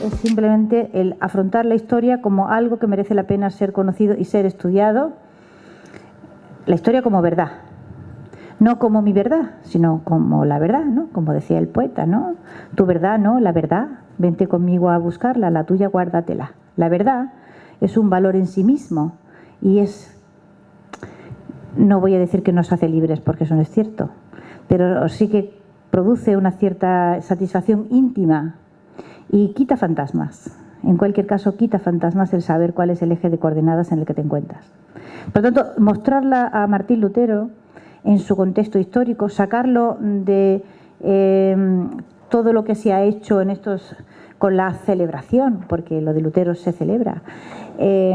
es simplemente el afrontar la historia como algo que merece la pena ser conocido y ser estudiado. La historia como verdad, no como mi verdad, sino como la verdad, ¿no? Como decía el poeta, ¿no? Tu verdad, no, la verdad, vente conmigo a buscarla, la tuya guárdatela. La verdad es un valor en sí mismo y es, no voy a decir que nos hace libres porque eso no es cierto, pero sí que produce una cierta satisfacción íntima y quita fantasmas. En cualquier caso, quita fantasmas el saber cuál es el eje de coordenadas en el que te encuentras. Por lo tanto, mostrarla a Martín Lutero en su contexto histórico, sacarlo de todo lo que se ha hecho en estos con la celebración, porque lo de Lutero se celebra, que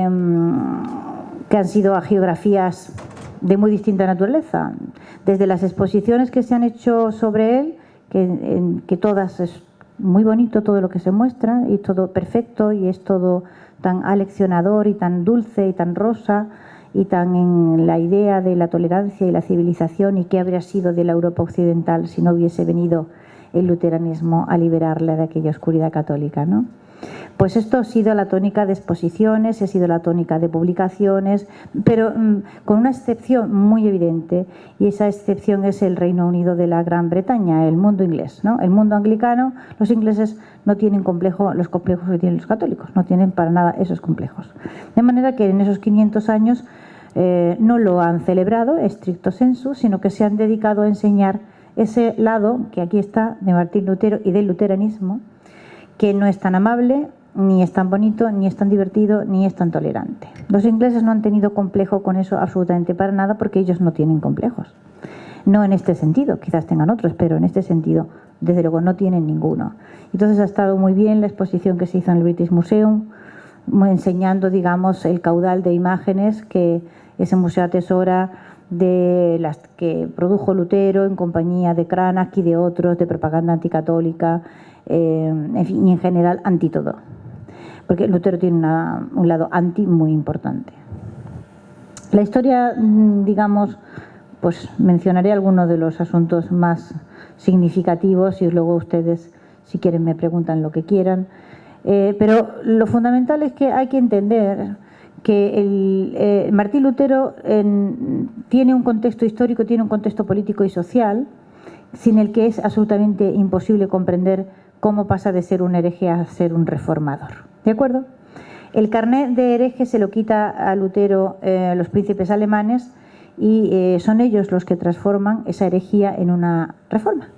han sido hagiografías de muy distinta naturaleza, desde las exposiciones que se han hecho sobre él, que todas es muy bonito todo lo que se muestra y todo perfecto y es todo tan aleccionador y tan dulce y tan rosa y tan en la idea de la tolerancia y la civilización y qué habría sido de la Europa occidental si no hubiese venido el luteranismo a liberarla de aquella oscuridad católica, ¿no? Pues esto ha sido la tónica de exposiciones, ha sido la tónica de publicaciones, pero con una excepción muy evidente, y esa excepción es el Reino Unido de la Gran Bretaña, el mundo inglés, ¿no? El mundo anglicano, los ingleses no tienen los complejos que tienen los católicos, no tienen para nada esos complejos. De manera que en esos 500 años no lo han celebrado estricto sensu, sino que se han dedicado a enseñar ese lado que aquí está de Martín Lutero y del luteranismo, que no es tan amable, ni es tan bonito, ni es tan divertido, ni es tan tolerante. Los ingleses no han tenido complejo con eso absolutamente para nada porque ellos no tienen complejos. No en este sentido, quizás tengan otros, pero en este sentido, desde luego, no tienen ninguno. Entonces ha estado muy bien la exposición que se hizo en el British Museum, enseñando, digamos, el caudal de imágenes que ese museo atesora de las que produjo Lutero en compañía de Cranach y de otros, de propaganda anticatólica, en fin, y en general anti todo. Porque Lutero tiene un lado anti muy importante. La historia, digamos, pues mencionaré algunos de los asuntos más significativos y luego ustedes, si quieren, me preguntan lo que quieran. Pero lo fundamental es que hay que entender que Martín Lutero tiene un contexto histórico, tiene un contexto político y social, sin el que es absolutamente imposible comprender cómo pasa de ser un hereje a ser un reformador. ¿De acuerdo? El carnet de hereje se lo quita a Lutero los príncipes alemanes y son ellos los que transforman esa herejía en una reforma.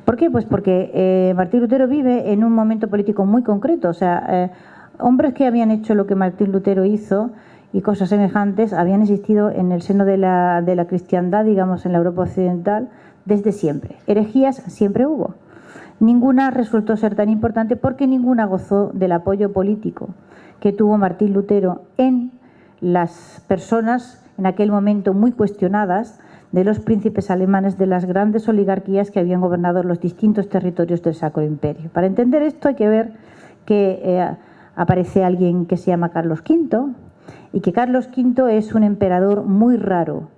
¿Por qué? Pues porque Martín Lutero vive en un momento político muy concreto. O sea, hombres que habían hecho lo que Martín Lutero hizo y cosas semejantes habían existido en el seno de la cristiandad, digamos, en la Europa occidental, desde siempre. Herejías siempre hubo. Ninguna resultó ser tan importante porque ninguna gozó del apoyo político que tuvo Martín Lutero en las personas en aquel momento muy cuestionadas de los príncipes alemanes, de las grandes oligarquías que habían gobernado los distintos territorios del Sacro Imperio. Para entender esto hay que ver que aparece alguien que se llama Carlos V y que Carlos V es un emperador muy raro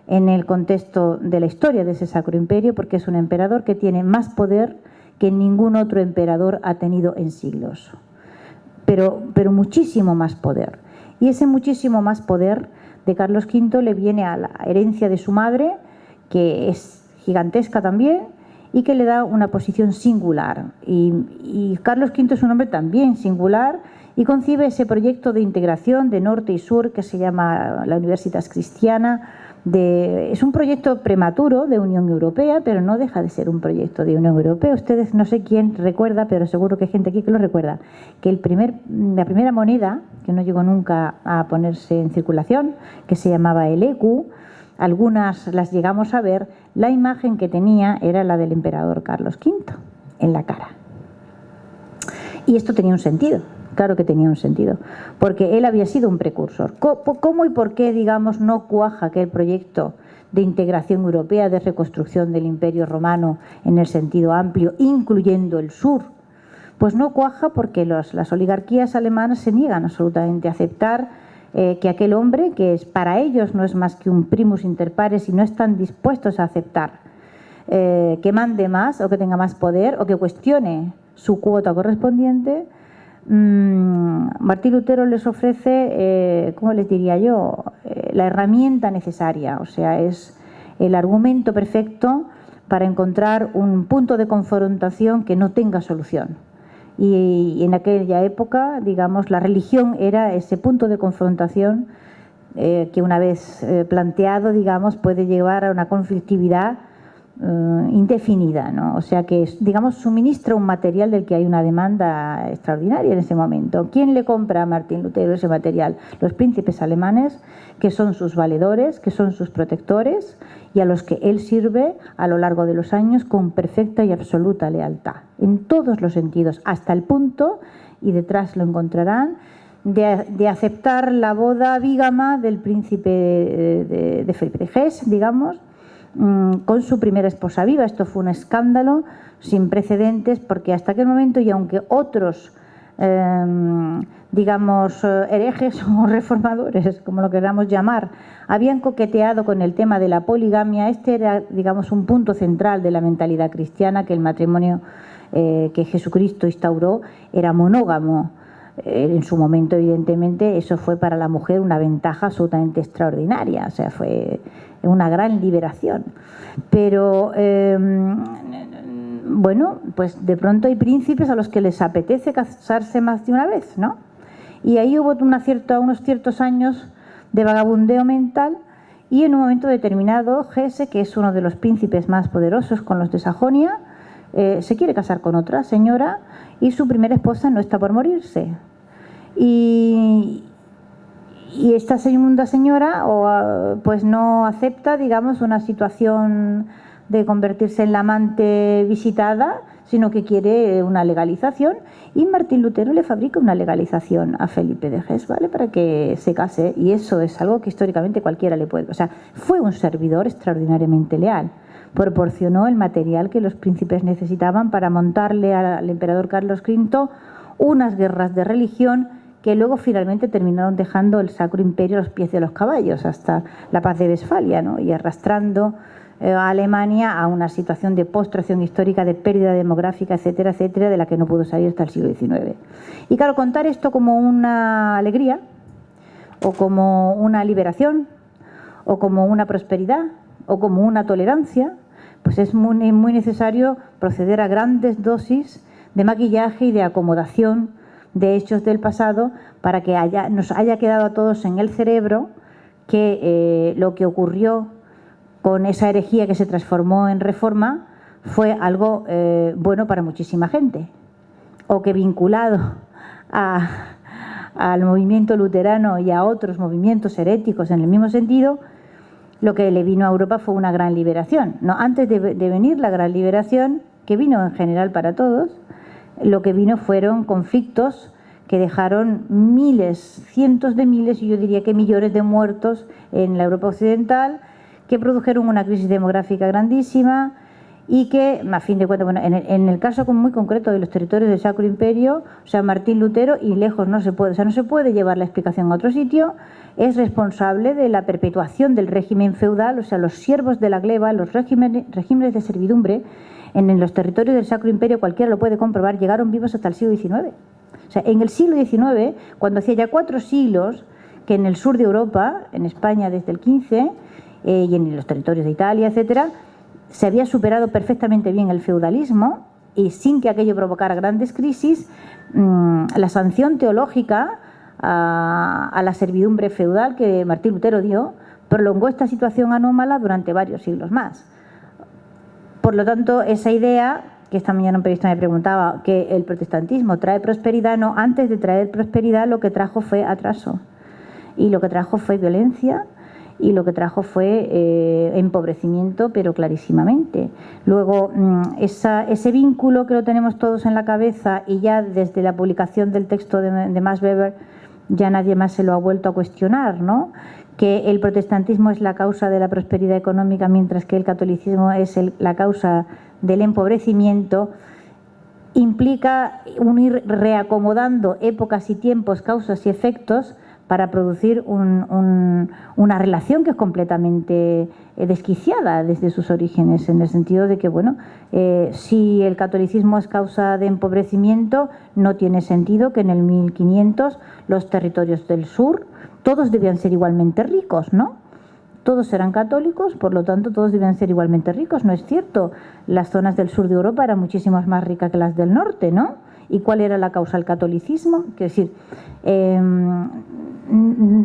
en el contexto de la historia de ese Sacro Imperio, porque es un emperador que tiene más poder que ningún otro emperador ha tenido en siglos, pero muchísimo más poder. Y ese muchísimo más poder de Carlos V le viene a la herencia de su madre, que es gigantesca también, y que le da una posición singular. Y Carlos V es un hombre también singular y concibe ese proyecto de integración de norte y sur que se llama la Universitas Christiana. Es un proyecto prematuro de Unión Europea, pero no deja de ser un proyecto de Unión Europea. Ustedes, no sé quién recuerda, pero seguro que hay gente aquí que lo recuerda, que la primera moneda, que no llegó nunca a ponerse en circulación, que se llamaba el ECU, algunas las llegamos a ver, la imagen que tenía era la del emperador Carlos V en la cara. Y esto tenía un sentido. Claro que tenía un sentido, porque él había sido un precursor. ¿Cómo y por qué, digamos, no cuaja aquel proyecto de integración europea, de reconstrucción del Imperio Romano en el sentido amplio, incluyendo el sur? Pues no cuaja porque las oligarquías alemanas se niegan absolutamente a aceptar que aquel hombre, que para ellos no es más que un primus inter pares, y no están dispuestos a aceptar que mande más o que tenga más poder o que cuestione su cuota correspondiente, Martín Lutero les ofrece, ¿cómo les diría yo?, la herramienta necesaria, o sea, es el argumento perfecto para encontrar un punto de confrontación que no tenga solución. Y en aquella época, digamos, la religión era ese punto de confrontación que una vez planteado, digamos, puede llevar a una conflictividad indefinida, ¿no? O sea que, digamos, suministra un material del que hay una demanda extraordinaria en ese momento. ¿Quién le compra a Martín Lutero ese material? Los príncipes alemanes, que son sus valedores, que son sus protectores y a los que él sirve a lo largo de los años con perfecta y absoluta lealtad, en todos los sentidos, hasta el punto, y detrás lo encontrarán, de aceptar la boda bígama del príncipe de Felipe de Hesse, digamos, con su primera esposa viva. Esto fue un escándalo sin precedentes, porque hasta aquel momento, y aunque otros digamos herejes o reformadores, como lo queramos llamar, habían coqueteado con el tema de la poligamia, este era, digamos, un punto central de la mentalidad cristiana, que el matrimonio que Jesucristo instauró era monógamo. En su momento, evidentemente, eso fue para la mujer una ventaja absolutamente extraordinaria, o sea, fue una gran liberación. Pero, bueno, pues de pronto hay príncipes a los que les apetece casarse más de una vez, ¿no? Y ahí hubo unos ciertos años de vagabundeo mental, y en un momento determinado, Hesse, que es uno de los príncipes más poderosos con los de Sajonia, se quiere casar con otra señora, y su primera esposa no está por morirse. Y esta segunda señora pues no acepta, digamos, una situación de convertirse en la amante visitada, sino que quiere una legalización, y Martín Lutero le fabrica una legalización a Felipe de Hesse, ¿vale?, para que se case, y eso es algo que históricamente cualquiera le puede... O sea, fue un servidor extraordinariamente leal, proporcionó el material que los príncipes necesitaban para montarle al emperador Carlos V unas guerras de religión que luego finalmente terminaron dejando el Sacro Imperio a los pies de los caballos hasta la paz de Westfalia, ¿no?, y arrastrando a Alemania a una situación de postración histórica, de pérdida demográfica, etcétera, etcétera, de la que no pudo salir hasta el siglo XIX. Y claro, contar esto como una alegría, o como una liberación, o como una prosperidad, o como una tolerancia, pues es muy, muy necesario proceder a grandes dosis de maquillaje y de acomodación de hechos del pasado, para que nos haya quedado a todos en el cerebro que lo que ocurrió con esa herejía que se transformó en reforma fue algo bueno para muchísima gente, o que vinculado al movimiento luterano y a otros movimientos heréticos en el mismo sentido, lo que le vino a Europa fue una gran liberación. No, antes de venir la gran liberación, que vino en general para todos, lo que vino fueron conflictos que dejaron miles, cientos de miles, y yo diría que millones de muertos en la Europa occidental, que produjeron una crisis demográfica grandísima, y que, a fin de cuentas, bueno, en el caso muy concreto de los territorios del Sacro Imperio, o sea, Martín Lutero, y lejos no se puede, o sea, no se puede llevar la explicación a otro sitio, es responsable de la perpetuación del régimen feudal, o sea, los siervos de la gleba, los regímenes de servidumbre, en los territorios del Sacro Imperio, cualquiera lo puede comprobar, llegaron vivos hasta el siglo XIX. O sea, en el siglo XIX, cuando hacía ya 4 siglos que en el sur de Europa, en España desde el XV, y en los territorios de Italia, etcétera, se había superado perfectamente bien el feudalismo, y sin que aquello provocara grandes crisis, la sanción teológica a la servidumbre feudal que Martín Lutero dio prolongó esta situación anómala durante varios siglos más. Por lo tanto, esa idea, que esta mañana un periodista me preguntaba, que el protestantismo trae prosperidad, no, antes de traer prosperidad lo que trajo fue atraso, y lo que trajo fue violencia, y lo que trajo fue empobrecimiento, pero clarísimamente. Luego, ese vínculo que lo tenemos todos en la cabeza, y ya desde la publicación del texto de Max Weber ya nadie más se lo ha vuelto a cuestionar, ¿no?, que el protestantismo es la causa de la prosperidad económica, mientras que el catolicismo es la causa del empobrecimiento, implica ir reacomodando épocas y tiempos, causas y efectos, para producir una relación que es completamente desquiciada desde sus orígenes, en el sentido de que, bueno, si el catolicismo es causa de empobrecimiento, no tiene sentido que en el 1500 los territorios del sur todos debían ser igualmente ricos, ¿no? Todos eran católicos, por lo tanto todos debían ser igualmente ricos, ¿no es cierto? Las zonas del sur de Europa eran muchísimo más ricas que las del norte, ¿no? ¿Y cuál era la causa? El catolicismo. Quiero decir,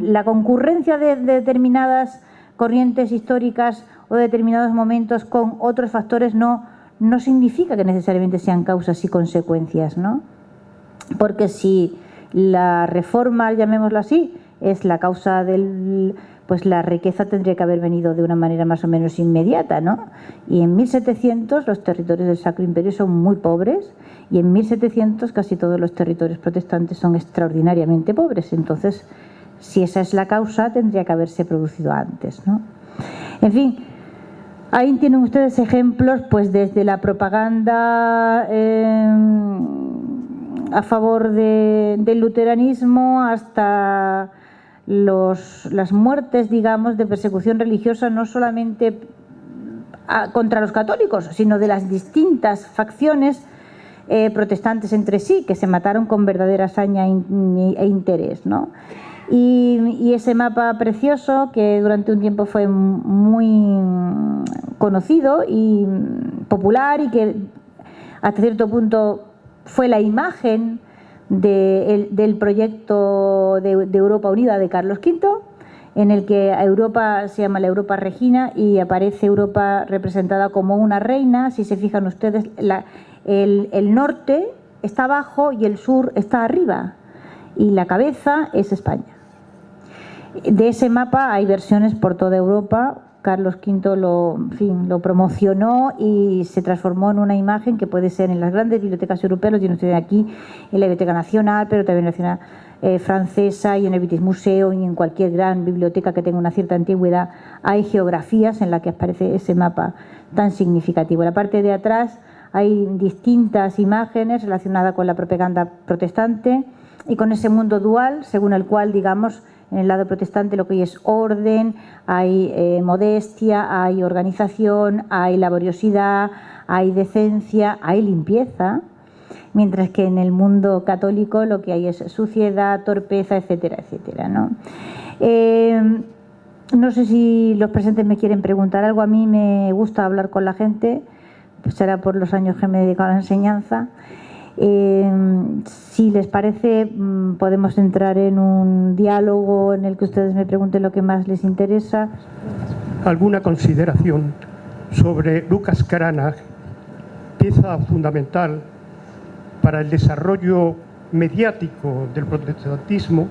la concurrencia de determinadas corrientes históricas o de determinados momentos con otros factores no significa que necesariamente sean causas y consecuencias, ¿no? Porque si la reforma, llamémoslo así, es la causa del... pues la riqueza tendría que haber venido de una manera más o menos inmediata, ¿no? Y en 1700 los territorios del Sacro Imperio son muy pobres y en 1700 casi todos los territorios protestantes son extraordinariamente pobres. Entonces, si esa es la causa, tendría que haberse producido antes, ¿no? En fin, ahí tienen ustedes ejemplos, pues desde la propaganda a favor del luteranismo hasta las muertes, digamos, de persecución religiosa, no solamente contra los católicos, sino de las distintas facciones protestantes entre sí, que se mataron con verdadera hazaña e interés, ¿no? Y ese mapa precioso, que durante un tiempo fue muy conocido y popular, y que hasta cierto punto fue la imagen del proyecto de Europa Unida de Carlos V, en el que Europa se llama la Europa Regina y aparece Europa representada como una reina. Si se fijan ustedes, el norte está abajo y el sur está arriba, y la cabeza es España. De ese mapa hay versiones por toda Europa. Carlos V lo promocionó y se transformó en una imagen que puede ser en las grandes bibliotecas europeas, lo tienen ustedes aquí, en la Biblioteca Nacional, pero también en la Nacional Francesa y en el British Museum, y en cualquier gran biblioteca que tenga una cierta antigüedad hay geografías en las que aparece ese mapa tan significativo. En la parte de atrás hay distintas imágenes relacionadas con la propaganda protestante y con ese mundo dual, según el cual, digamos, en el lado protestante lo que hay es orden, hay modestia, hay organización, hay laboriosidad, hay decencia, hay limpieza, mientras que en el mundo católico lo que hay es suciedad, torpeza, etcétera, etcétera, ¿no? No sé si los presentes me quieren preguntar algo. A mí me gusta hablar con la gente, pues será por los años que me he dedicado a la enseñanza. Si les parece, podemos entrar en un diálogo en el que ustedes me pregunten lo que más les interesa. ¿Alguna consideración sobre Lucas Cranach, pieza fundamental para el desarrollo mediático del protestantismo?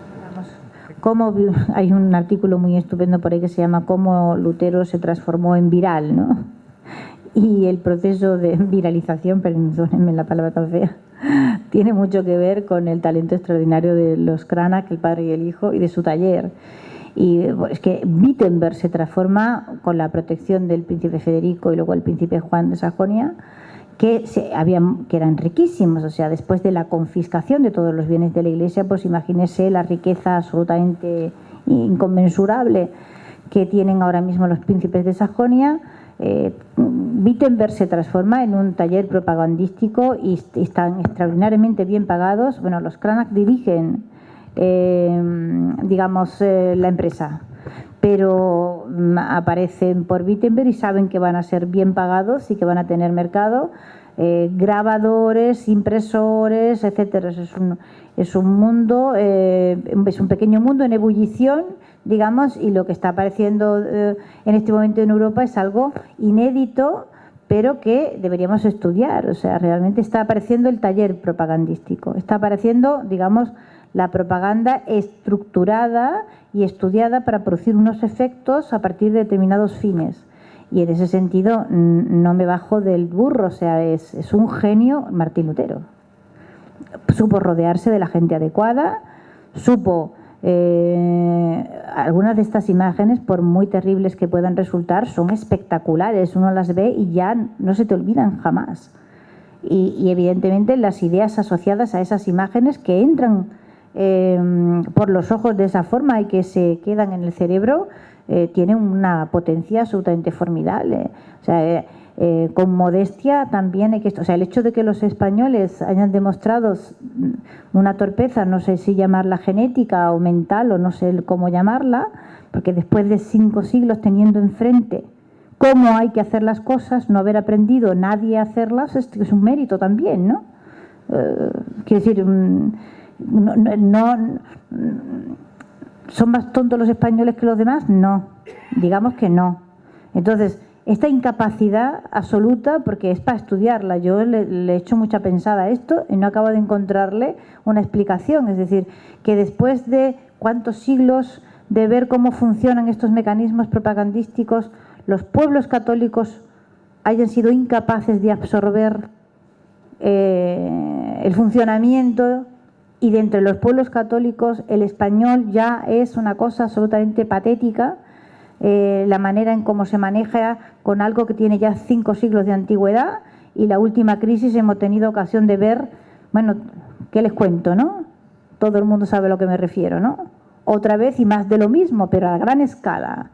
Hay un artículo muy estupendo por ahí que se llama "Cómo Lutero se transformó en viral", ¿no? Y el proceso de viralización, perdónenme la palabra tan fea, tiene mucho que ver con el talento extraordinario de los Cranach, el padre y el hijo, y de su taller. Y es que Wittenberg se transforma con la protección del príncipe Federico y luego el príncipe Juan de Sajonia, que eran riquísimos. O sea, después de la confiscación de todos los bienes de la Iglesia, pues imagínese la riqueza absolutamente inconmensurable que tienen ahora mismo los príncipes de Sajonia. Wittenberg se transforma en un taller propagandístico y están extraordinariamente bien pagados. Bueno, los Cranach dirigen, digamos, la empresa, pero aparecen por Wittenberg y saben que van a ser bien pagados y que van a tener mercado, grabadores, impresores, etcétera. Es un mundo, es un pequeño mundo en ebullición, digamos, y lo que está apareciendo en este momento en Europa es algo inédito, pero que deberíamos estudiar. O sea, realmente está apareciendo el taller propagandístico, está apareciendo, digamos, la propaganda estructurada y estudiada para producir unos efectos a partir de determinados fines. Y en ese sentido no me bajo del burro. O sea, es un genio Martín Lutero. Supo rodearse de la gente adecuada, supo... algunas de estas imágenes, por muy terribles que puedan resultar, son espectaculares. Uno las ve y ya no se te olvidan jamás. Y evidentemente las ideas asociadas a esas imágenes que entran por los ojos de esa forma y que se quedan en el cerebro, tienen una potencia absolutamente formidable. O sea, con modestia también hay que... O sea, el hecho de que los españoles hayan demostrado una torpeza, no sé si llamarla genética o mental o no sé cómo llamarla, porque después de 5 siglos teniendo enfrente cómo hay que hacer las cosas, no haber aprendido nadie a hacerlas, es un mérito también, ¿no? Quiero decir, ¿son más tontos los españoles que los demás? No, digamos que no. Entonces, esta incapacidad absoluta, porque es para estudiarla, yo le he hecho mucha pensada a esto y no acabo de encontrarle una explicación. Es decir, que después de cuántos siglos de ver cómo funcionan estos mecanismos propagandísticos, los pueblos católicos hayan sido incapaces de absorber el funcionamiento, y de entre los pueblos católicos el español ya es una cosa absolutamente patética, la manera en cómo se maneja con algo que tiene ya 5 siglos de antigüedad, y la última crisis hemos tenido ocasión de ver, bueno, ¿qué les cuento, no? Todo el mundo sabe a lo que me refiero, ¿no? Otra vez y más de lo mismo, pero a gran escala.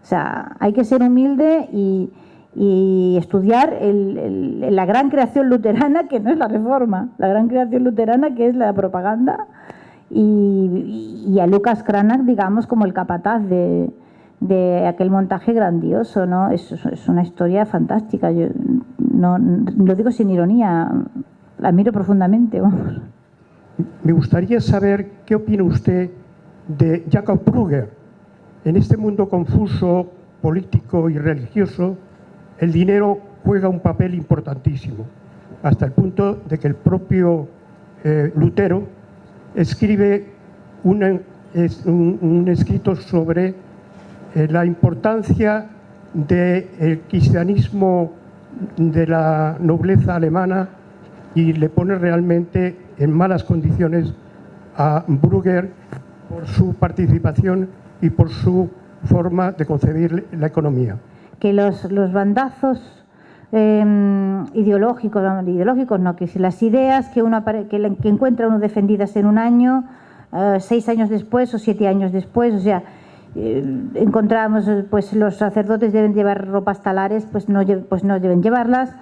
O sea, hay que ser humilde y estudiar la gran creación luterana, que no es la Reforma, la gran creación luterana, que es la propaganda, y a Lucas Cranach, digamos, como el capataz de aquel montaje grandioso, ¿no? Es una historia fantástica. Yo no lo digo sin ironía, la admiro profundamente, vamos. Me gustaría saber qué opina usted de Jacob Brugger. En este mundo confuso, político y religioso, el dinero juega un papel importantísimo, hasta el punto de que el propio Lutero escribe un escrito sobre la importancia del cristianismo de la nobleza alemana, y le pone realmente en malas condiciones a Brugger por su participación y por su forma de concebir la economía. Que los bandazos ideológicos no, que si las ideas que encuentra uno defendidas en un año, 6 años después o 7 años después, o sea, encontramos, pues los sacerdotes deben llevar ropas talares, pues no deben llevarlas,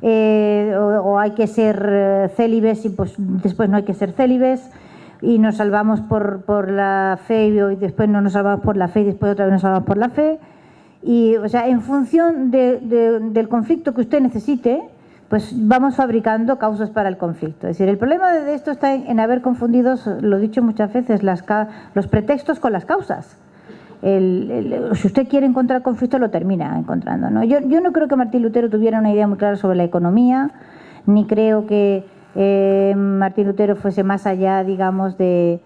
o hay que ser célibes y pues después no hay que ser célibes, y nos salvamos por la fe y después no nos salvamos por la fe y después otra vez nos salvamos por la fe. Y, o sea, en función del conflicto que usted necesite, pues vamos fabricando causas para el conflicto. Es decir, el problema de esto está en haber confundido, lo he dicho muchas veces, los pretextos con las causas. Si usted quiere encontrar conflicto, lo termina encontrando, ¿no? Yo no creo que Martín Lutero tuviera una idea muy clara sobre la economía, ni creo que Martín Lutero fuese más allá, digamos, de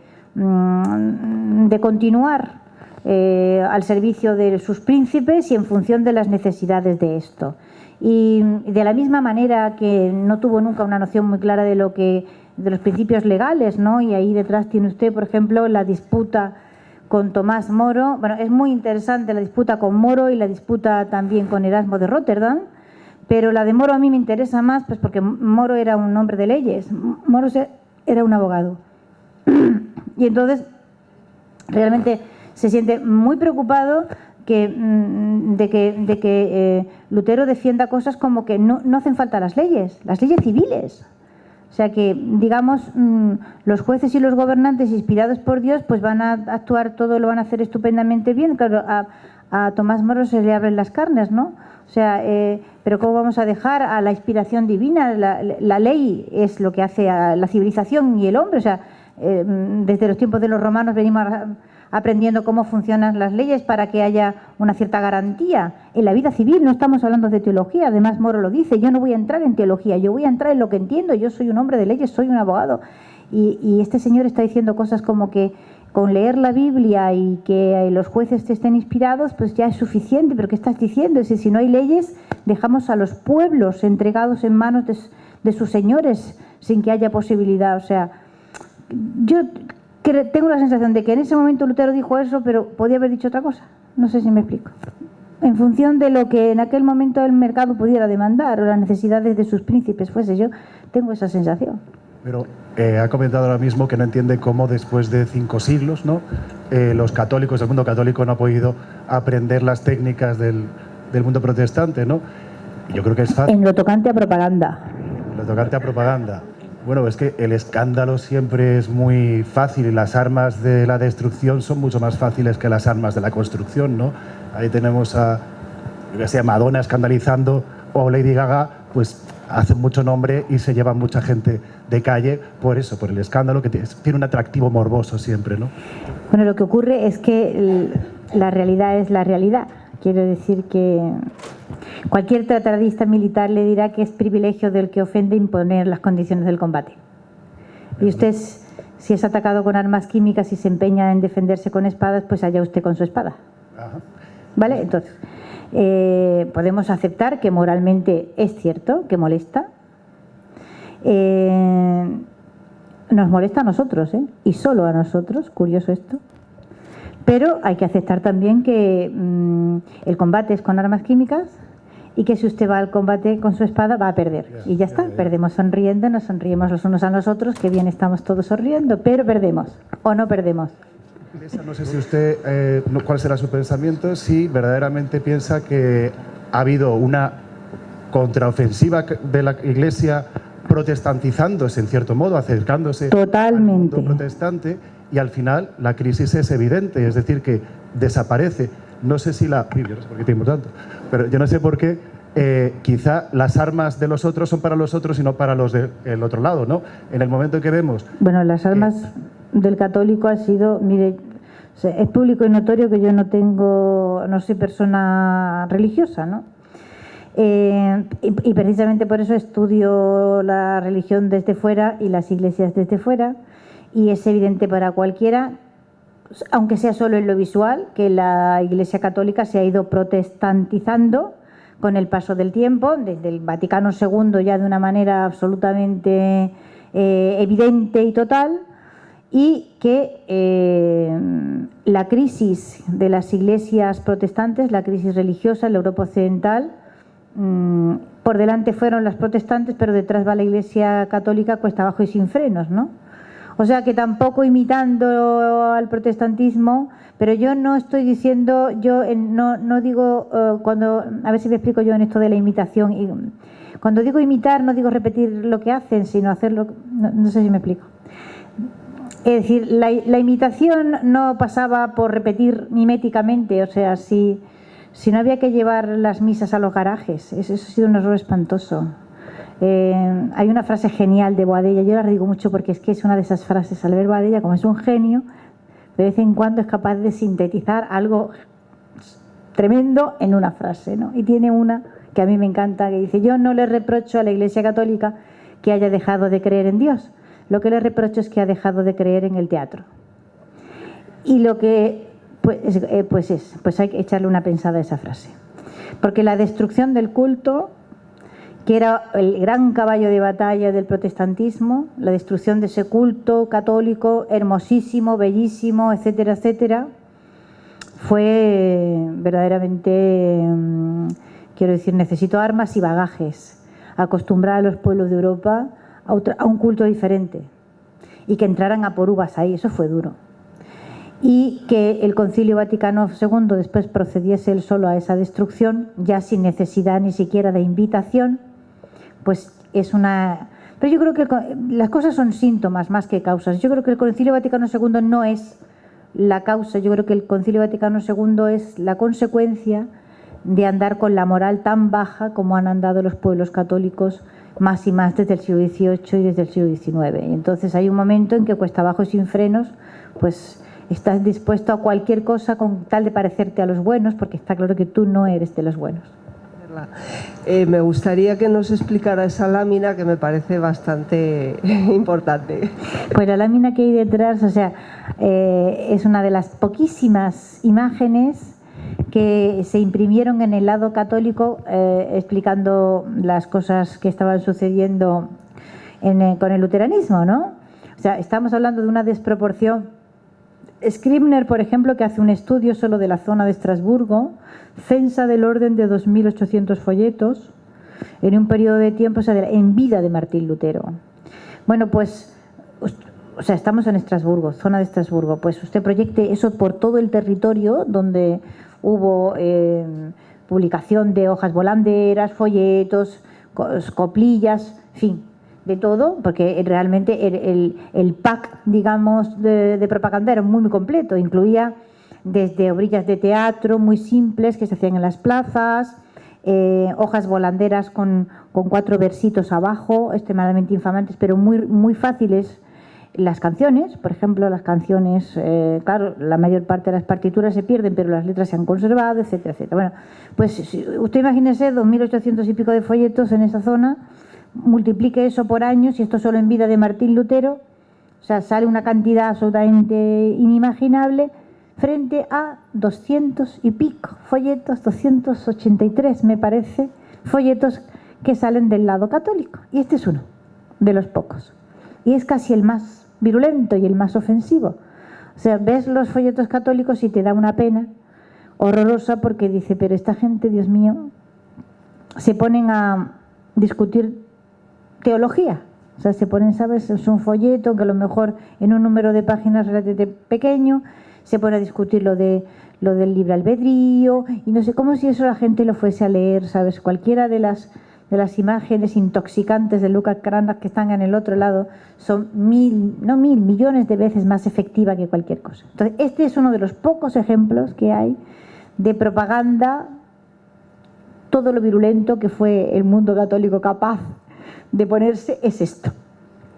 continuar al servicio de sus príncipes y en función de las necesidades de esto. Y de la misma manera que no tuvo nunca una noción muy clara de los principios legales, ¿no? Y ahí detrás tiene usted, por ejemplo, la disputa con Tomás Moro. Bueno, es muy interesante la disputa con Moro y la disputa también con Erasmo de Rotterdam, pero la de Moro a mí me interesa más, pues porque Moro era un hombre de leyes, Moro era un abogado. Y entonces realmente se siente muy preocupado de que Lutero defienda cosas como que no hacen falta las leyes civiles. O sea que, digamos, los jueces y los gobernantes inspirados por Dios pues van a actuar todo, lo van a hacer estupendamente bien. Claro, a Tomás Moro se le abren las carnes, ¿no? O sea, pero ¿cómo vamos a dejar a la inspiración divina? La ley es lo que hace a la civilización y el hombre. O sea, desde los tiempos de los romanos venimos aprendiendo cómo funcionan las leyes para que haya una cierta garantía. En la vida civil no estamos hablando de teología, además Moro lo dice, yo no voy a entrar en teología, yo voy a entrar en lo que entiendo, yo soy un hombre de leyes, soy un abogado. Y este señor está diciendo cosas como que con leer la Biblia y que los jueces te estén inspirados, pues ya es suficiente. ¿Pero qué estás diciendo? Es decir, si no hay leyes, dejamos a los pueblos entregados en manos de sus señores sin que haya posibilidad. O sea, yo tengo la sensación de que en ese momento Lutero dijo eso, pero podía haber dicho otra cosa. No sé si me explico. En función de lo que en aquel momento el mercado pudiera demandar o las necesidades de sus príncipes fuese. Yo tengo esa sensación. Pero ha comentado ahora mismo que no entiende cómo después de 5 siglos, ¿no? Los católicos, el mundo católico no ha podido aprender las técnicas del mundo protestante, ¿no? Y yo creo que es fácil. En lo tocante a propaganda. En lo tocante a propaganda. Bueno, es que el escándalo siempre es muy fácil y las armas de la destrucción son mucho más fáciles que las armas de la construcción, ¿no? Ahí tenemos a, yo que sé, Madonna escandalizando o Lady Gaga, pues hacen mucho nombre y se llevan mucha gente de calle por eso, por el escándalo que tiene un atractivo morboso siempre, ¿no? Bueno, lo que ocurre es que la realidad es la realidad. Quiero decir que cualquier tratadista militar le dirá que es privilegio del que ofende imponer las condiciones del combate. Y usted, si es atacado con armas químicas y se empeña en defenderse con espadas, pues allá usted con su espada. Ajá. ¿Vale? Entonces, podemos aceptar que moralmente es cierto, que molesta. Nos molesta a nosotros, y solo a nosotros, curioso esto. Pero hay que aceptar también que el combate es con armas químicas y que si usted va al combate con su espada va a perder. Y ya está, perdemos sonriendo, nos sonriemos los unos a los otros, que bien estamos todos sonriendo, pero perdemos o no perdemos. No sé si usted, cuál será su pensamiento, si verdaderamente piensa que ha habido una contraofensiva de la Iglesia protestantizándose en cierto modo, acercándose totalmente al mundo protestante, y al final la crisis es evidente, es decir, que desaparece. No sé si la... Yo no sé por qué tenemos tanto, pero yo no sé por qué quizá las armas de los otros son para los otros y no para los del otro lado, ¿no? En el momento en que vemos... Bueno, las armas del católico ha sido... Mire, es público y notorio que yo no soy persona religiosa, ¿no? Y precisamente por eso estudio la religión desde fuera y las iglesias desde fuera. Y es evidente para cualquiera, aunque sea solo en lo visual, que la Iglesia Católica se ha ido protestantizando con el paso del tiempo, desde el Vaticano II ya de una manera absolutamente evidente y total, y que la crisis de las iglesias protestantes, la crisis religiosa en la Europa occidental, por delante fueron las protestantes, pero detrás va la Iglesia Católica cuesta abajo y sin frenos, ¿no? O sea que tampoco imitando al protestantismo, pero yo no estoy diciendo, no digo, a ver si me explico yo en esto de la imitación. Y cuando digo imitar, no digo repetir lo que hacen, sino hacerlo, no sé si me explico. Es decir, la imitación no pasaba por repetir miméticamente, o sea, si no había que llevar las misas a los garajes, eso ha sido un error espantoso. Hay una frase genial de Boadella, yo la digo mucho porque es que es una de esas frases. Al ver Boadella, como es un genio, de vez en cuando es capaz de sintetizar algo tremendo en una frase, ¿no? Y tiene una que a mí me encanta, que dice: yo no le reprocho a la Iglesia Católica que haya dejado de creer en Dios, lo que le reprocho es que ha dejado de creer en el teatro. Y lo que pues hay que echarle una pensada a esa frase, porque la destrucción del culto, que era el gran caballo de batalla del protestantismo, la destrucción de ese culto católico hermosísimo, bellísimo, etcétera, etcétera, fue verdaderamente, quiero decir, necesitó armas y bagajes, acostumbrar a los pueblos de Europa a un culto diferente y que entraran a por uvas ahí, eso fue duro. Y que el Concilio Vaticano II después procediese él solo a esa destrucción, ya sin necesidad ni siquiera de invitación, pues es una... Pero yo creo que las cosas son síntomas más que causas. Yo creo que el Concilio Vaticano II no es la causa, yo creo que el Concilio Vaticano II es la consecuencia de andar con la moral tan baja como han andado los pueblos católicos más y más desde el siglo XVIII y desde el siglo XIX. Y entonces hay un momento en que cuesta abajo y sin frenos, pues estás dispuesto a cualquier cosa con tal de parecerte a los buenos, porque está claro que tú no eres de los buenos. Me gustaría que nos explicara esa lámina que me parece bastante importante. Pues la lámina que hay detrás, o sea, es una de las poquísimas imágenes que se imprimieron en el lado católico explicando las cosas que estaban sucediendo con el luteranismo, ¿no? O sea, estamos hablando de una desproporción. Scribner, por ejemplo, que hace un estudio solo de la zona de Estrasburgo, censa del orden de 2.800 folletos en un periodo de tiempo, o sea, en vida de Martín Lutero. Bueno, pues, o sea, estamos en Estrasburgo, zona de Estrasburgo. Pues usted proyecte eso por todo el territorio donde hubo publicación de hojas volanderas, folletos, coplillas, en fin, de todo, porque realmente el pack, digamos, de propaganda era muy, muy completo. Incluía desde obrillas de teatro muy simples que se hacían en las plazas, hojas volanderas con 4 versitos abajo, extremadamente infamantes, pero muy, muy fáciles. Las canciones, por ejemplo, las canciones, claro, la mayor parte de las partituras se pierden, pero las letras se han conservado, etcétera, etcétera. Bueno, pues si usted imagínese 2.800 y pico de folletos en esa zona, multiplique eso por años, y esto solo en vida de Martín Lutero, o sea, sale una cantidad absolutamente inimaginable frente a 200 y pico folletos, 283 me parece, folletos que salen del lado católico. Y este es uno de los pocos. Y es casi el más virulento y el más ofensivo. O sea, ves los folletos católicos y te da una pena horrorosa, porque dice, pero esta gente, Dios mío, se ponen a discutir teología. O sea, se ponen, ¿sabes? Es un folleto que a lo mejor en un número de páginas relativamente pequeño se pone a discutir lo del libre albedrío, y no sé, como si eso la gente lo fuese a leer, ¿sabes? Cualquiera de las imágenes intoxicantes de Lucas Cranach que están en el otro lado son millones de veces más efectiva que cualquier cosa. Entonces, este es uno de los pocos ejemplos que hay de propaganda, todo lo virulento que fue el mundo católico capaz de ponerse es esto.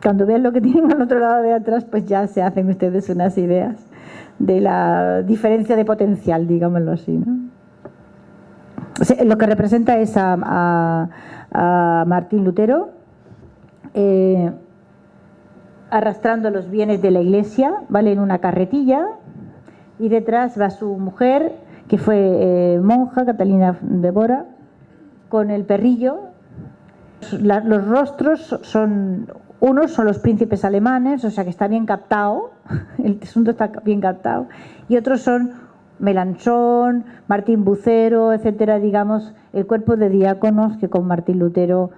Cuando vean lo que tienen al otro lado de atrás, pues ya se hacen ustedes unas ideas de la diferencia de potencial, digámoslo así, ¿no? O sea, lo que representa es a Martín Lutero arrastrando los bienes de la Iglesia, ¿vale?, en una carretilla, y detrás va su mujer, que fue monja, Catalina de Bora, con el perrillo. Los rostros unos son los príncipes alemanes, o sea que está bien captado, el asunto está bien captado, y otros son Melanchón, Martín Bucero, etcétera, digamos, el cuerpo de diáconos que con Martín Lutero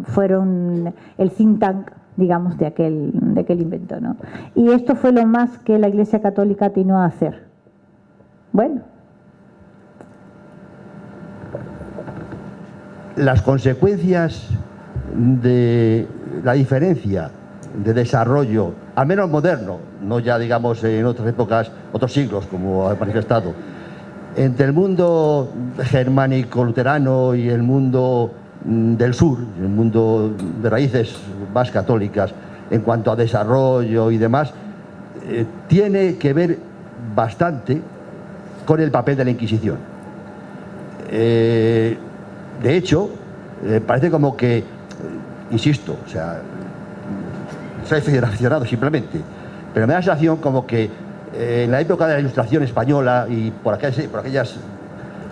fueron el think tank, digamos, de aquel invento, ¿no? Y esto fue lo más que la Iglesia Católica atinó a hacer. Bueno. Las consecuencias de la diferencia de desarrollo, al menos moderno, no ya digamos en otras épocas, otros siglos, como ha manifestado, entre el mundo germánico luterano y el mundo del sur, el mundo de raíces más católicas, en cuanto a desarrollo y demás, tiene que ver bastante con el papel de la Inquisición. De hecho, parece como que, insisto, o sea, soy aficionado simplemente, pero me da la sensación como que en la época de la Ilustración española y por aquellas,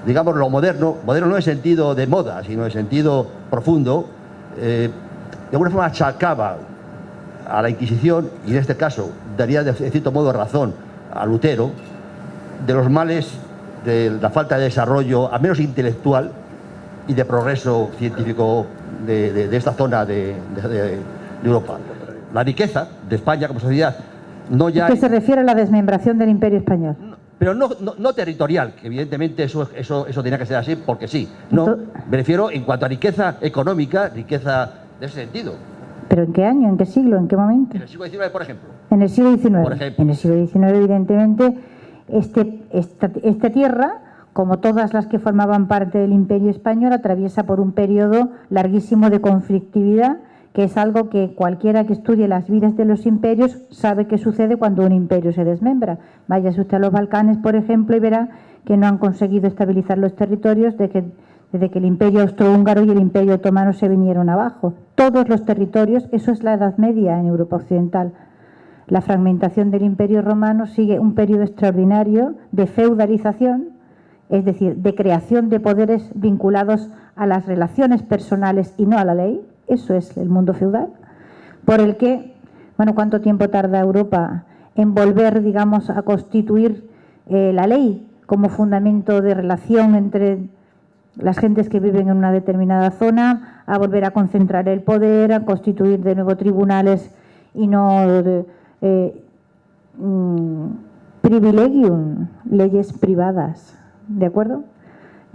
digamos, lo moderno no en el sentido de moda, sino en el sentido profundo, de alguna forma achacaba a la Inquisición, y en este caso daría de cierto modo razón a Lutero, de los males de la falta de desarrollo, al menos intelectual, y de progreso científico de esta zona de Europa. La riqueza de España como sociedad no ya... ¿Qué se refiere a la desmembración del Imperio Español? Pero no territorial, que evidentemente eso tenía que ser así porque sí. No, me refiero en cuanto a riqueza económica, riqueza de ese sentido. ¿Pero en qué año, en qué siglo, en qué momento? En el siglo XIX, por ejemplo. En el siglo XIX. Por ejemplo. En el siglo XIX, evidentemente, esta tierra, como todas las que formaban parte del Imperio Español, atraviesa por un periodo larguísimo de conflictividad, que es algo que cualquiera que estudie las vidas de los imperios sabe que sucede cuando un imperio se desmembra. Váyase usted a los Balcanes, por ejemplo, y verá que no han conseguido estabilizar los territorios desde que el Imperio Austrohúngaro y el Imperio Otomano se vinieron abajo. Todos los territorios, eso es la Edad Media en Europa Occidental. La fragmentación del Imperio Romano sigue un periodo extraordinario de feudalización, es decir, de creación de poderes vinculados a las relaciones personales y no a la ley. Eso es el mundo feudal, por el que, bueno, ¿cuánto tiempo tarda Europa en volver, digamos, a constituir la ley como fundamento de relación entre las gentes que viven en una determinada zona, a volver a concentrar el poder, a constituir de nuevo tribunales y no privilegium, leyes privadas, ¿de acuerdo?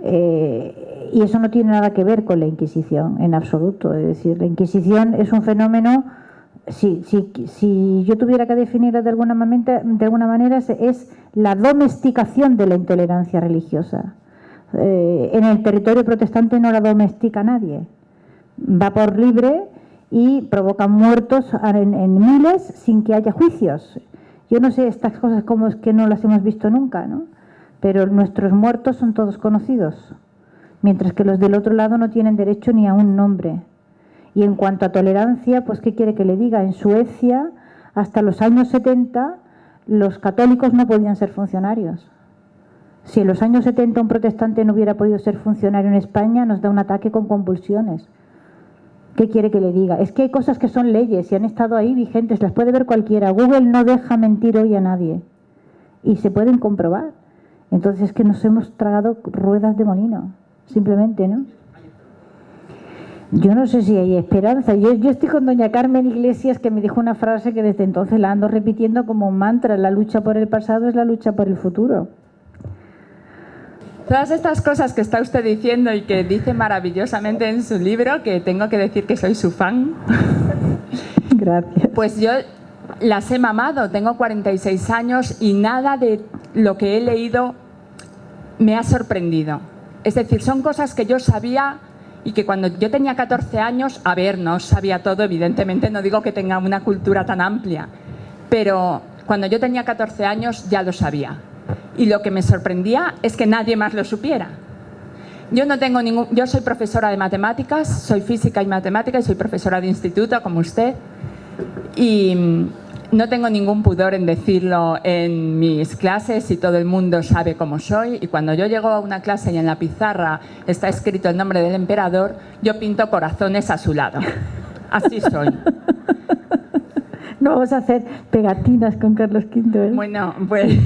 Y eso no tiene nada que ver con la Inquisición en absoluto. Es decir, la Inquisición es un fenómeno, si yo tuviera que definirlo de alguna manera, es la domesticación de la intolerancia religiosa. En el territorio protestante no la domestica nadie, va por libre y provoca muertos en miles sin que haya juicios. Yo no sé estas cosas como es que no las hemos visto nunca, ¿no? Pero nuestros muertos son todos conocidos, mientras que los del otro lado no tienen derecho ni a un nombre. Y en cuanto a tolerancia, pues ¿qué quiere que le diga? En Suecia, hasta los años 70, los católicos no podían ser funcionarios. Si en los años 70 un protestante no hubiera podido ser funcionario en España, nos da un ataque con convulsiones. ¿Qué quiere que le diga? Es que hay cosas que son leyes y han estado ahí vigentes, las puede ver cualquiera. Google no deja mentir hoy a nadie y se pueden comprobar. Entonces es que nos hemos tragado ruedas de molino, simplemente, ¿no? Yo no sé si hay esperanza. Yo estoy con doña Carmen Iglesias, que me dijo una frase que desde entonces la ando repitiendo como un mantra: la lucha por el pasado es la lucha por el futuro. Todas estas cosas que está usted diciendo y que dice maravillosamente en su libro, que tengo que decir que soy su fan. Gracias. Pues yo las he mamado, tengo 46 años y nada de lo que he leído me ha sorprendido. Es decir, son cosas que yo sabía y que cuando yo tenía 14 años, a ver, no sabía todo, evidentemente, no digo que tenga una cultura tan amplia, pero cuando yo tenía 14 años ya lo sabía. Y lo que me sorprendía es que nadie más lo supiera. Yo soy profesora de matemáticas, soy física y matemática y soy profesora de instituto, como usted, y no tengo ningún pudor en decirlo en mis clases y todo el mundo sabe cómo soy. Y cuando yo llego a una clase y en la pizarra está escrito el nombre del emperador, yo pinto corazones a su lado. Así soy. No vamos a hacer pegatinas con Carlos V, ¿eh? Bueno, pues...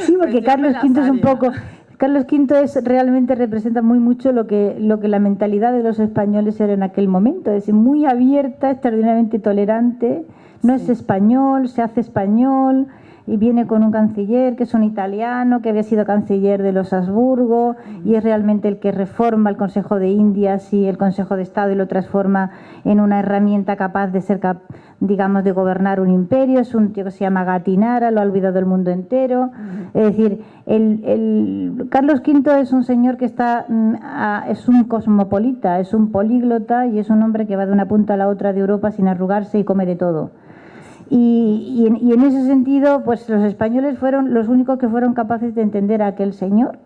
Sí, porque pues Carlos V es un poco... Carlos V realmente representa muy mucho lo que la mentalidad de los españoles era en aquel momento. Es decir, muy abierta, extraordinariamente tolerante. No es español, se hace español y viene con un canciller que es un italiano, que había sido canciller de los Habsburgo y es realmente el que reforma el Consejo de Indias y el Consejo de Estado y lo transforma en una herramienta capaz de ser, digamos, de gobernar un imperio. Es un tío que se llama Gatinara, lo ha olvidado el mundo entero. Es decir, Carlos V es un señor que es un cosmopolita, es un políglota y es un hombre que va de una punta a la otra de Europa sin arrugarse y come de todo. Y en ese sentido, pues los españoles fueron los únicos que fueron capaces de entender a aquel señor.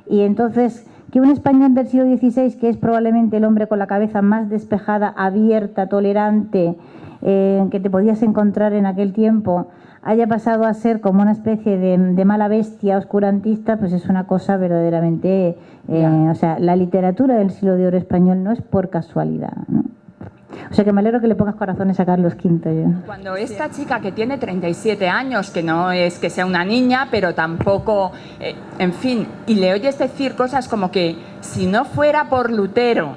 Y entonces, que un español del siglo XVI, que es probablemente el hombre con la cabeza más despejada, abierta, tolerante, que te podías encontrar en aquel tiempo, haya pasado a ser como una especie de mala bestia oscurantista, pues es una cosa verdaderamente... o sea, la literatura del siglo de oro español no es por casualidad, ¿no? O sea que me alegro que le pongas corazones a Carlos V. Yo. Cuando esta chica que tiene 37 años, que no es que sea una niña, pero tampoco, en fin, y le oyes decir cosas como que si no fuera por Lutero,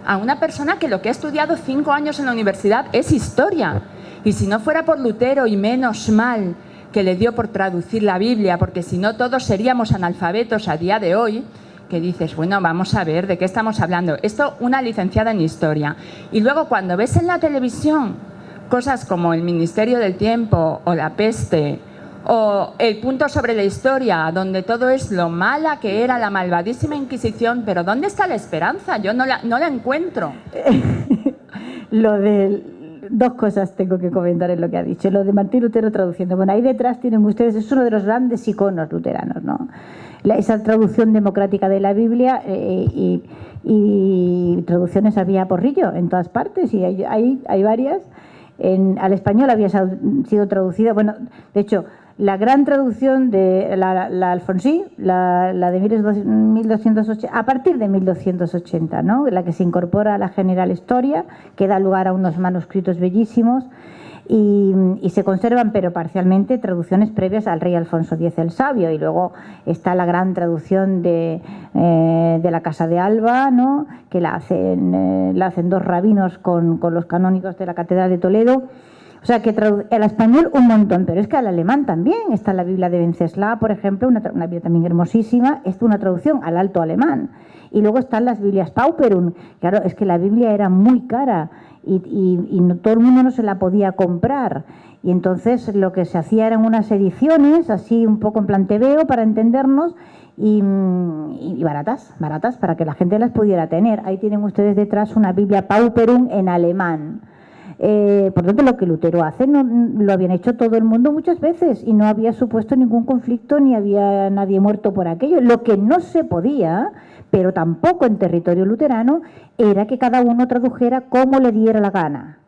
a una persona que lo que ha estudiado 5 años en la universidad es historia, y si no fuera por Lutero, y menos mal que le dio por traducir la Biblia, porque si no todos seríamos analfabetos a día de hoy, que dices, bueno, vamos a ver, ¿de qué estamos hablando? Esto, una licenciada en Historia. Y luego cuando ves en la televisión cosas como el Ministerio del Tiempo o La Peste o El Punto sobre la Historia, donde todo es lo mala que era la malvadísima Inquisición, pero ¿dónde está la esperanza? Yo no la encuentro. Dos cosas tengo que comentar en lo que ha dicho. Lo de Martín Lutero traduciendo. Bueno, ahí detrás tienen ustedes, es uno de los grandes iconos luteranos, ¿no? Esa traducción democrática de la Biblia y traducciones había porrillo en todas partes y hay varias. Al español había sido traducida, bueno, de hecho, la gran traducción de la Alfonsí, la de 1280, a partir de 1280, ¿no? La que se incorpora a la General Historia, que da lugar a unos manuscritos bellísimos. y se conservan, pero parcialmente, traducciones previas al rey Alfonso X el Sabio, y luego está la gran traducción de la Casa de Alba, ¿no?, que la hacen dos rabinos con los canónigos de la Catedral de Toledo. O sea, que al español un montón, pero es que al alemán también. Está la Biblia de Wenceslao, por ejemplo, una Biblia también hermosísima, es una traducción al alto alemán. Y luego están las Biblias Pauperum. Claro, es que la Biblia era muy cara y no, todo el mundo no se la podía comprar. Y entonces lo que se hacía eran unas ediciones, así un poco en plan tebeo, para entendernos, y baratas, para que la gente las pudiera tener. Ahí tienen ustedes detrás una Biblia Pauperum en alemán. Por tanto, lo que Lutero hace lo habían hecho todo el mundo muchas veces y no había supuesto ningún conflicto ni había nadie muerto por aquello. Lo que no se podía, pero tampoco en territorio luterano, era que cada uno tradujera como le diera la gana,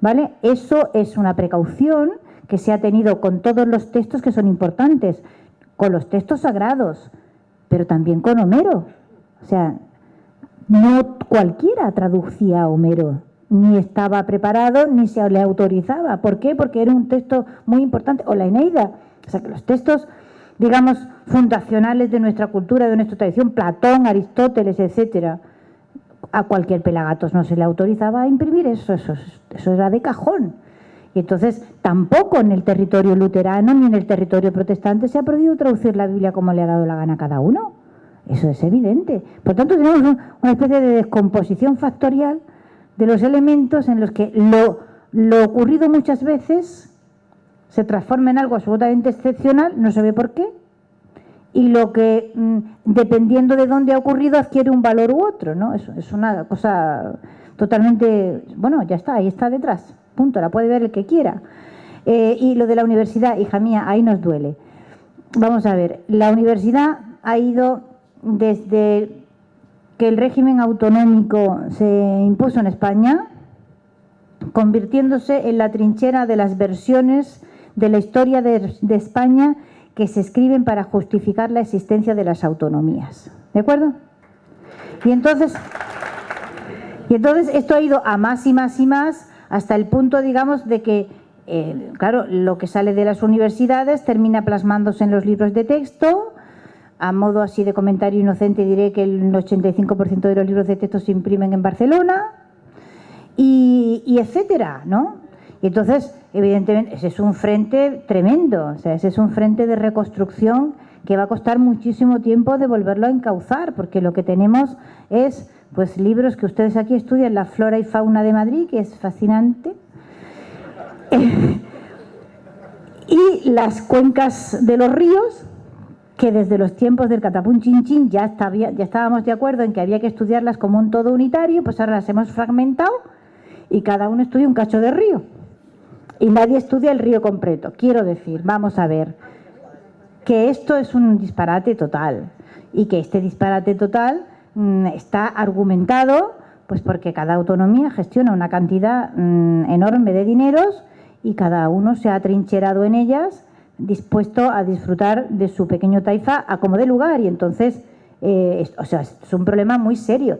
¿vale? Eso es una precaución que se ha tenido con todos los textos que son importantes, con los textos sagrados, pero también con Homero. O sea, no cualquiera traducía a Homero, ni estaba preparado, ni se le autorizaba. ¿Por qué? Porque era un texto muy importante. O la Eneida. O sea, que los textos, digamos, fundacionales de nuestra cultura, de nuestra tradición, Platón, Aristóteles, etcétera, a cualquier pelagatos no se le autorizaba a imprimir eso era de cajón. Y entonces, tampoco en el territorio luterano ni en el territorio protestante se ha podido traducir la Biblia como le ha dado la gana a cada uno. Eso es evidente. Por tanto, tenemos una especie de descomposición factorial de los elementos en los que lo ocurrido muchas veces se transforma en algo absolutamente excepcional, no se ve por qué, y lo que, dependiendo de dónde ha ocurrido, adquiere un valor u otro, ¿no? Es una cosa totalmente... Bueno, ya está, ahí está detrás, punto, la puede ver el que quiera. Y lo de la universidad, hija mía, ahí nos duele. Vamos a ver, la universidad ha ido desde que el régimen autonómico se impuso en España, convirtiéndose en la trinchera de las versiones de la historia de España que se escriben para justificar la existencia de las autonomías. ¿De acuerdo? Y entonces esto ha ido a más y más y más, hasta el punto, digamos, de que, claro, lo que sale de las universidades termina plasmándose en los libros de texto. A modo así de comentario inocente diré que el 85% de los libros de texto se imprimen en Barcelona y etcétera, ¿no? Y entonces, evidentemente, ese es un frente tremendo, o sea, ese es un frente de reconstrucción que va a costar muchísimo tiempo de volverlo a encauzar, porque lo que tenemos es, pues, libros que ustedes aquí estudian, la flora y fauna de Madrid, que es fascinante, y las cuencas de los ríos, que desde los tiempos del catapún chin chin ya estábamos de acuerdo en que había que estudiarlas como un todo unitario, pues ahora las hemos fragmentado y cada uno estudia un cacho de río. Y nadie estudia el río completo. Quiero decir, vamos a ver, que esto es un disparate total y que este disparate total está argumentado pues porque cada autonomía gestiona una cantidad enorme de dineros y cada uno se ha atrincherado en ellas, dispuesto a disfrutar de su pequeño taifa a como dé lugar, y entonces o sea, es un problema muy serio,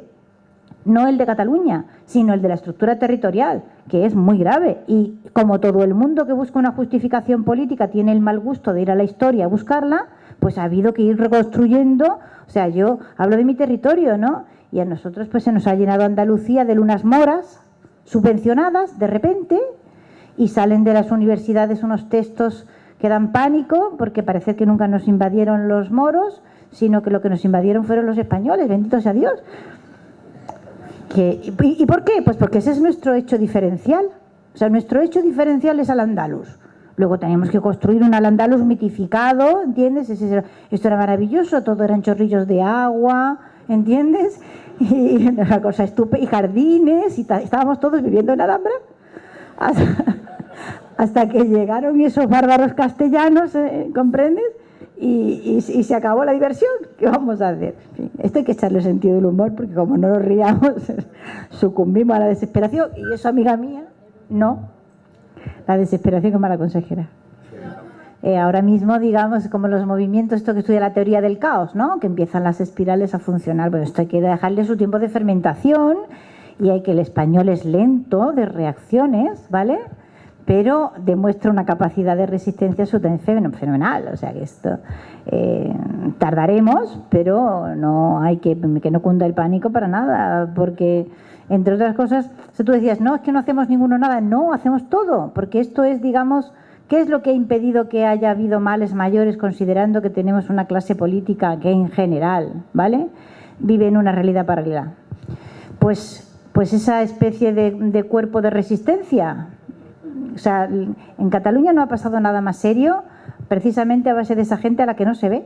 no el de Cataluña, sino el de la estructura territorial, que es muy grave, y como todo el mundo que busca una justificación política tiene el mal gusto de ir a la historia a buscarla, pues ha habido que ir reconstruyendo. O sea, yo hablo de mi territorio, ¿no? Y a nosotros pues se nos ha llenado Andalucía de lunas moras subvencionadas de repente, y salen de las universidades unos textos que dan pánico, porque parece que nunca nos invadieron los moros, sino que lo que nos invadieron fueron los españoles, bendito sea Dios. ¿Y por qué? Pues porque ese es nuestro hecho diferencial. O sea, nuestro hecho diferencial es al andaluz. Luego tenemos que construir un al-andalus mitificado, ¿entiendes? Esto era maravilloso, todo eran chorrillos de agua, ¿entiendes? Y una cosa estúpida, y jardines, y estábamos todos viviendo en Alhambra. Hasta que llegaron esos bárbaros castellanos, ¿comprendes? Y se acabó la diversión. ¿Qué vamos a hacer? En fin, esto hay que echarle sentido del humor, porque como no nos riamos, sucumbimos a la desesperación. Y eso, amiga mía, no. La desesperación es mala consejera. Ahora mismo, digamos, como los movimientos, esto que estudia la teoría del caos, ¿no? Que empiezan las espirales a funcionar. Bueno, esto hay que dejarle su tiempo de fermentación, y hay que el español es lento de reacciones, ¿vale? pero demuestra una capacidad de resistencia absolutamente fenomenal. O sea que esto tardaremos, pero no hay que no cunda el pánico para nada, porque entre otras cosas, si tú decías, no, es que no hacemos ninguno nada, no, hacemos todo, porque esto es, digamos, ¿qué es lo que ha impedido que haya habido males mayores, considerando que tenemos una clase política que en general, ¿vale?, vive en una realidad paralela? Pues esa especie de cuerpo de resistencia. O sea, en Cataluña no ha pasado nada más serio, precisamente a base de esa gente a la que no se ve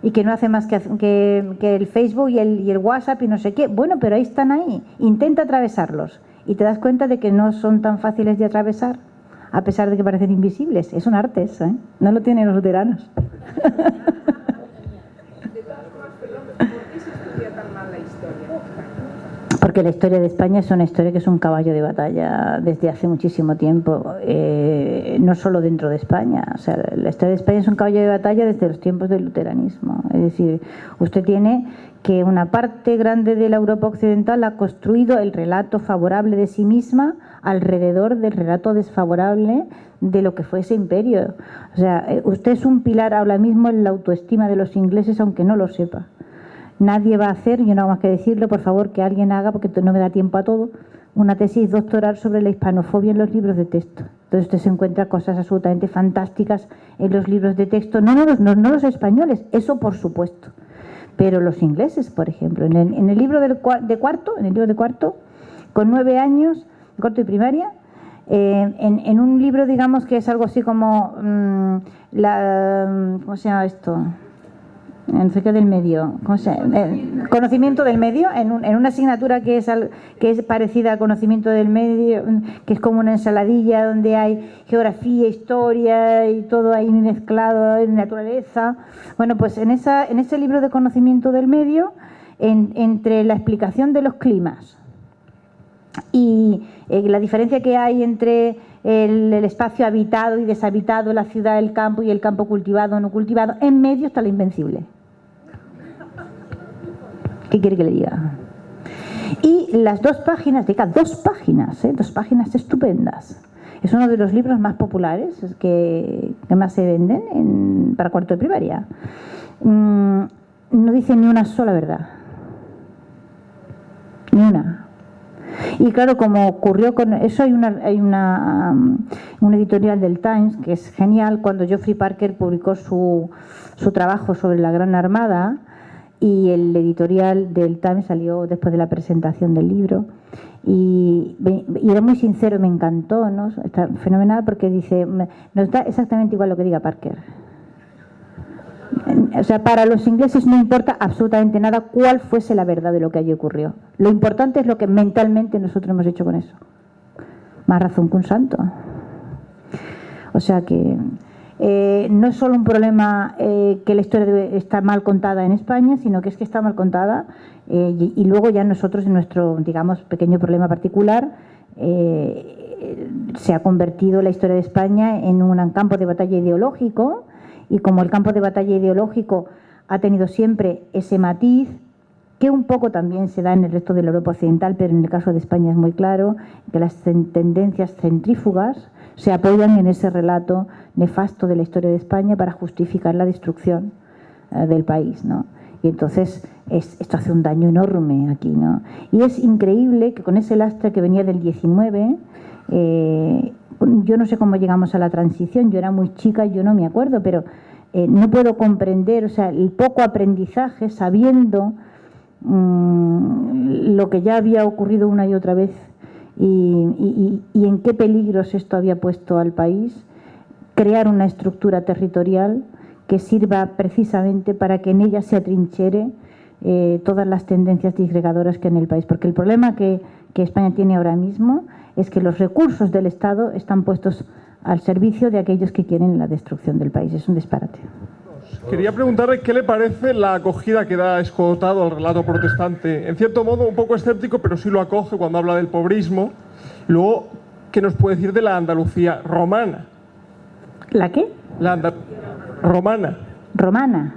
y que no hace más que el Facebook y el WhatsApp y no sé qué. Bueno, pero ahí están ahí. Intenta atravesarlos y te das cuenta de que no son tan fáciles de atravesar, a pesar de que parecen invisibles. Es un arte eso, ¿eh? No lo tienen los luteranos. Porque la historia de España es una historia que es un caballo de batalla desde hace muchísimo tiempo, no solo dentro de España. O sea, la historia de España es un caballo de batalla desde los tiempos del luteranismo. Es decir, usted tiene que una parte grande de la Europa occidental ha construido el relato favorable de sí misma alrededor del relato desfavorable de lo que fue ese imperio. O sea, usted es un pilar ahora mismo en la autoestima de los ingleses, aunque no lo sepa. Nadie va a hacer, yo no hago más que decirlo, por favor, que alguien haga, porque no me da tiempo a todo, una tesis doctoral sobre la hispanofobia en los libros de texto. Entonces usted se encuentra cosas absolutamente fantásticas en los libros de texto, no los españoles, eso por supuesto, pero los ingleses, por ejemplo. En el libro de cuarto, con 9 años, de cuarto y primaria, en un libro, digamos, que es algo así como ¿cómo se llama esto? En cerca del medio, conocimiento del medio, en una asignatura que es parecida al conocimiento del medio, que es como una ensaladilla donde hay geografía, historia y todo ahí mezclado, en naturaleza. Bueno, pues en ese libro de conocimiento del medio, entre la explicación de los climas y la diferencia que hay entre el espacio habitado y deshabitado, la ciudad, el campo y el campo cultivado o no cultivado, en medio está la invencible. ¿Qué quiere que le diga? Y las 2 páginas, dos páginas estupendas. Es uno de los libros más populares que más se venden para cuarto de primaria. No dice ni una sola verdad. Ni una. Y claro, como ocurrió con eso, hay un editorial del Times que es genial, cuando Geoffrey Parker publicó su trabajo sobre la Gran Armada, y el editorial del Times salió después de la presentación del libro, y era muy sincero, me encantó, ¿no? Está fenomenal, porque dice, nos da exactamente igual lo que diga Parker. O sea, para los ingleses no importa absolutamente nada cuál fuese la verdad de lo que allí ocurrió. Lo importante es lo que mentalmente nosotros hemos hecho con eso. Más razón que un santo. O sea que no es solo un problema que la historia está mal contada en España, sino que es que está mal contada y luego ya nosotros, en nuestro, digamos, pequeño problema particular, se ha convertido la historia de España en un campo de batalla ideológico, y como el campo de batalla ideológico ha tenido siempre ese matiz, que un poco también se da en el resto de la Europa occidental, pero en el caso de España es muy claro, que las tendencias centrífugas se apoyan en ese relato nefasto de la historia de España para justificar la destrucción del país, ¿no? Y entonces esto hace un daño enorme aquí, ¿no? Y es increíble que con ese lastre que venía del 19, yo no sé cómo llegamos a la transición, yo era muy chica, yo no me acuerdo, pero no puedo comprender, o sea, el poco aprendizaje sabiendo lo que ya había ocurrido una y otra vez y en qué peligros esto había puesto al país, crear una estructura territorial que sirva precisamente para que en ella se atrinchere todas las tendencias disgregadoras que hay en el país. Porque el problema que España tiene ahora mismo es que los recursos del Estado están puestos al servicio de aquellos que quieren la destrucción del país. Es un disparate. Quería preguntarle qué le parece la acogida que da Escotado al relato protestante. En cierto modo un poco escéptico, pero sí lo acoge cuando habla del pobrismo. Luego, ¿qué nos puede decir de la Andalucía romana? ¿La qué? Romana. Romana.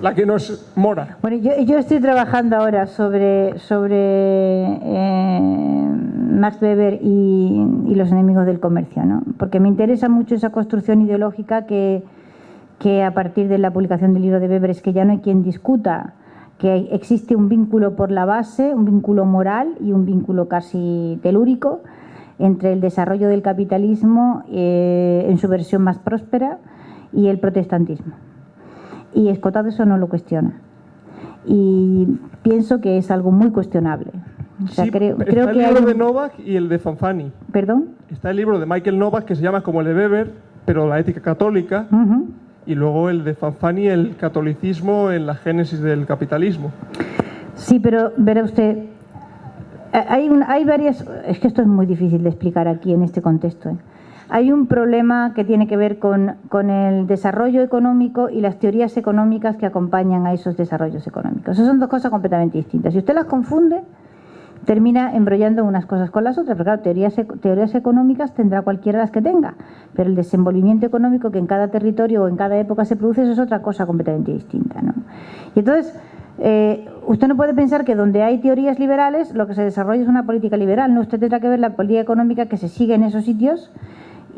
La que no es mora. Bueno, yo estoy trabajando ahora sobre Max Weber y los enemigos del comercio, ¿no? Porque me interesa mucho esa construcción ideológica que a partir de la publicación del libro de Weber es que ya no hay quien discuta que existe un vínculo por la base, un vínculo moral y un vínculo casi telúrico entre el desarrollo del capitalismo en su versión más próspera y el protestantismo. Y Escotado eso no lo cuestiona. Y pienso que es algo muy cuestionable. O sea, sí, creo está que el libro de Novak y el de Fanfani. ¿Perdón? Está el libro de Michael Novak que se llama como el de Weber, pero la ética católica. Y luego el de Fanfani, el catolicismo en la génesis del capitalismo. Sí, pero verá usted, hay varias... Es que esto es muy difícil de explicar aquí en este contexto. Hay un problema que tiene que ver con el desarrollo económico y las teorías económicas que acompañan a esos desarrollos económicos. Esas son dos cosas completamente distintas. Si usted las confunde, termina embrollando unas cosas con las otras. Pero claro, teorías económicas tendrá cualquiera las que tenga, pero el desenvolvimiento económico que en cada territorio o en cada época se produce, eso es otra cosa completamente distinta, ¿no? Y entonces, usted no puede pensar que donde hay teorías liberales, lo que se desarrolla es una política liberal, ¿no? Usted tendrá que ver la política económica que se sigue en esos sitios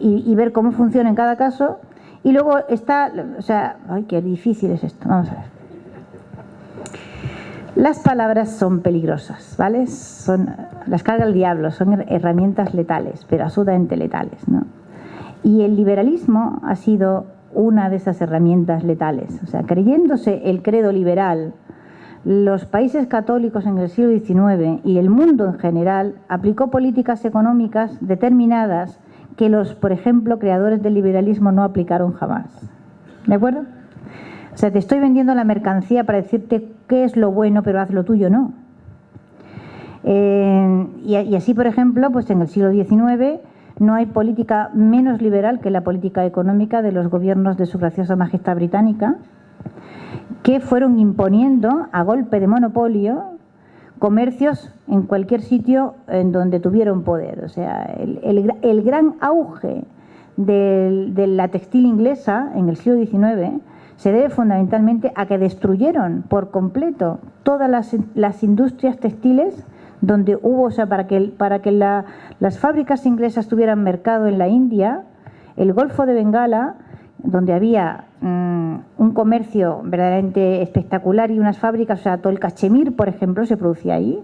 y ver cómo funciona en cada caso. Y luego está, o sea, ay, qué difícil es esto, vamos a ver. Las palabras son peligrosas, ¿vale? Las carga el diablo, son herramientas letales, pero absolutamente letales, ¿no? Y el liberalismo ha sido una de esas herramientas letales. O sea, creyéndose el credo liberal, los países católicos en el siglo XIX y el mundo en general aplicó políticas económicas determinadas que los, por ejemplo, creadores del liberalismo no aplicaron jamás. ¿De acuerdo? O sea, te estoy vendiendo la mercancía para decirte qué es lo bueno, pero haz lo tuyo, no. Y así, por ejemplo, pues en el siglo XIX no hay política menos liberal que la política económica de los gobiernos de su graciosa majestad británica, que fueron imponiendo a golpe de monopolio comercios en cualquier sitio en donde tuvieron poder. O sea, el gran auge de la textil inglesa en el siglo XIX se debe fundamentalmente a que destruyeron por completo todas las industrias textiles donde hubo, o sea, para que las fábricas inglesas tuvieran mercado en la India, el Golfo de Bengala, donde había un comercio verdaderamente espectacular y unas fábricas, o sea, todo el cachemir, por ejemplo, se producía ahí,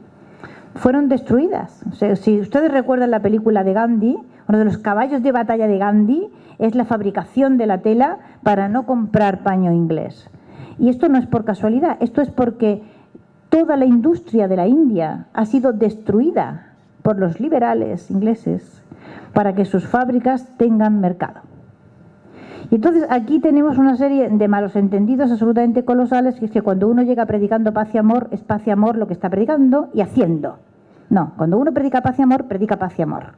fueron destruidas. O sea, si ustedes recuerdan la película de Gandhi, uno de los caballos de batalla de Gandhi es la fabricación de la tela para no comprar paño inglés. Y esto no es por casualidad, esto es porque toda la industria de la India ha sido destruida por los liberales ingleses para que sus fábricas tengan mercado. Y entonces aquí tenemos una serie de malos entendidos absolutamente colosales, que es que cuando uno llega predicando paz y amor, es paz y amor lo que está predicando y haciendo. No, cuando uno predica paz y amor, predica paz y amor.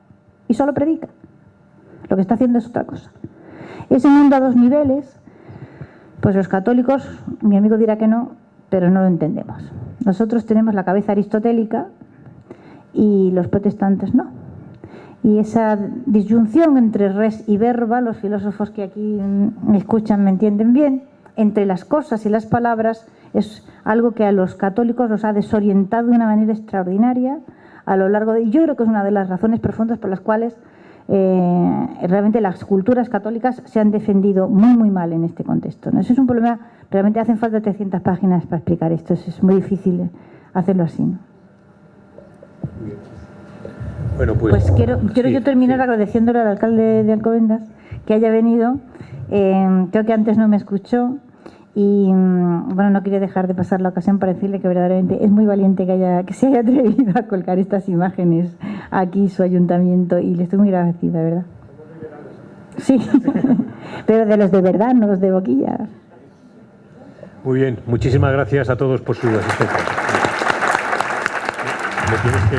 Y solo predica. Lo que está haciendo es otra cosa. Ese mundo a dos niveles, pues los católicos, mi amigo dirá que no, pero no lo entendemos. Nosotros tenemos la cabeza aristotélica y los protestantes no. Y esa disyunción entre res y verba, los filósofos que aquí me escuchan me entienden bien, entre las cosas y las palabras, es algo que a los católicos los ha desorientado de una manera extraordinaria a lo largo de... Y yo creo que es una de las razones profundas por las cuales realmente las culturas católicas se han defendido muy, muy mal en este contexto, ¿no? Eso es un problema, realmente hacen falta 300 páginas para explicar esto, es muy difícil hacerlo así, ¿no? Bueno, pues quiero yo terminar agradeciéndole al alcalde de Alcobendas que haya venido. Creo que antes no me escuchó y bueno, no quería dejar de pasar la ocasión para decirle que verdaderamente es muy valiente que se haya atrevido a colgar estas imágenes aquí, su ayuntamiento, y le estoy muy agradecida, ¿verdad? Sí, pero de los de verdad, no los de boquilla. Muy bien, muchísimas gracias a todos por su asistencia. ¿Me tienes que...?